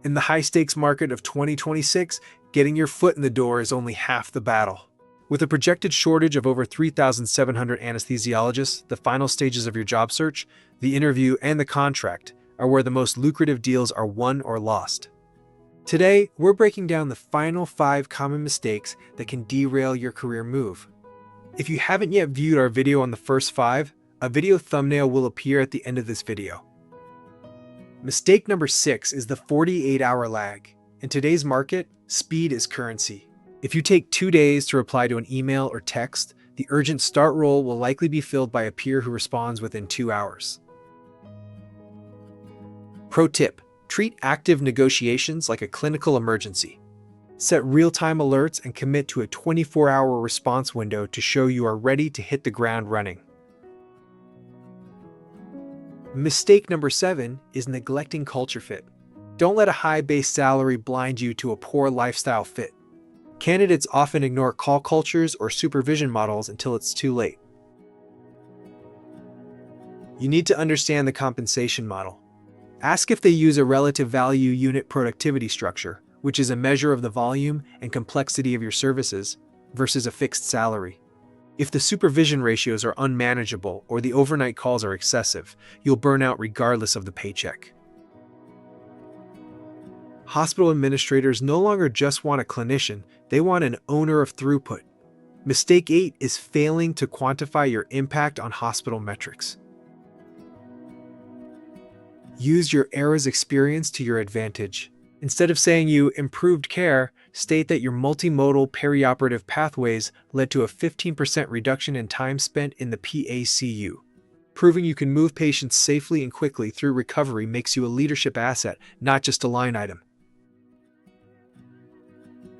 In the high-stakes market of 2026, getting your foot in the door is only half the battle. With a projected shortage of over 3,700 anesthesiologists, the final stages of your job search, the interview, and the contract are where the most lucrative deals are won or lost. Today, we're breaking down the final 5 common mistakes that can derail your career move. If you haven't yet viewed our video on the first 5, a video thumbnail will appear at the end of this video. Mistake number 6 is the 48-hour lag. In today's market, speed is currency. If you take 2 days to reply to an email or text, the urgent start role will likely be filled by a peer who responds within 2 hours. Pro tip: treat active negotiations like a clinical emergency. Set real-time alerts and commit to a 24-hour response window to show you are ready to hit the ground running. Mistake number 7 is neglecting culture fit. Don't let a high base salary blind you to a poor lifestyle fit. Candidates often ignore call cultures or supervision models until it's too late. You need to understand the compensation model. Ask if they use a relative value unit productivity structure, which is a measure of the volume and complexity of your services, versus a fixed salary. If the supervision ratios are unmanageable or the overnight calls are excessive, you'll burn out regardless of the paycheck. Hospital administrators no longer just want a clinician, they want an owner of throughput. Mistake 8 is failing to quantify your impact on hospital metrics. Use your era's experience to your advantage. Instead of saying you improved care, state that your multimodal perioperative pathways led to a 15% reduction in time spent in the PACU. Proving you can move patients safely and quickly through recovery makes you a leadership asset, not just a line item.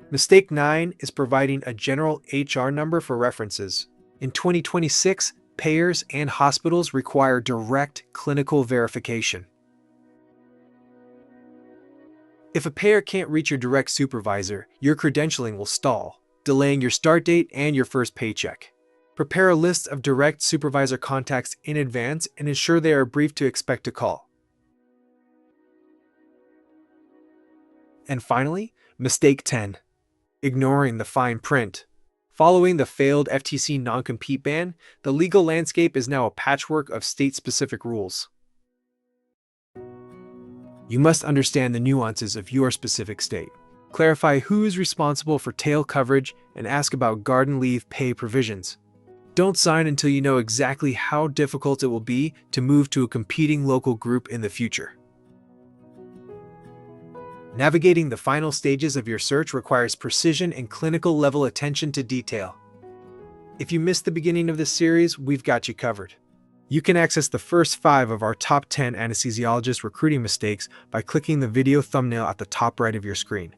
Mistake 9 is providing a general HR number for references. In 2026, payers and hospitals require direct clinical verification. If a payer can't reach your direct supervisor, your credentialing will stall, delaying your start date and your first paycheck. Prepare a list of direct supervisor contacts in advance and ensure they are briefed to expect a call. And finally, mistake 10. Ignoring the fine print. Following the failed FTC non-compete ban, the legal landscape is now a patchwork of state-specific rules. You must understand the nuances of your specific state. Clarify who is responsible for tail coverage and ask about garden leave pay provisions. Don't sign until you know exactly how difficult it will be to move to a competing local group in the future. Navigating the final stages of your search requires precision and clinical level attention to detail. If you missed the beginning of this series, we've got you covered. You can access the first 5 of our top 10 anesthesiologist recruiting mistakes by clicking the video thumbnail at the top right of your screen.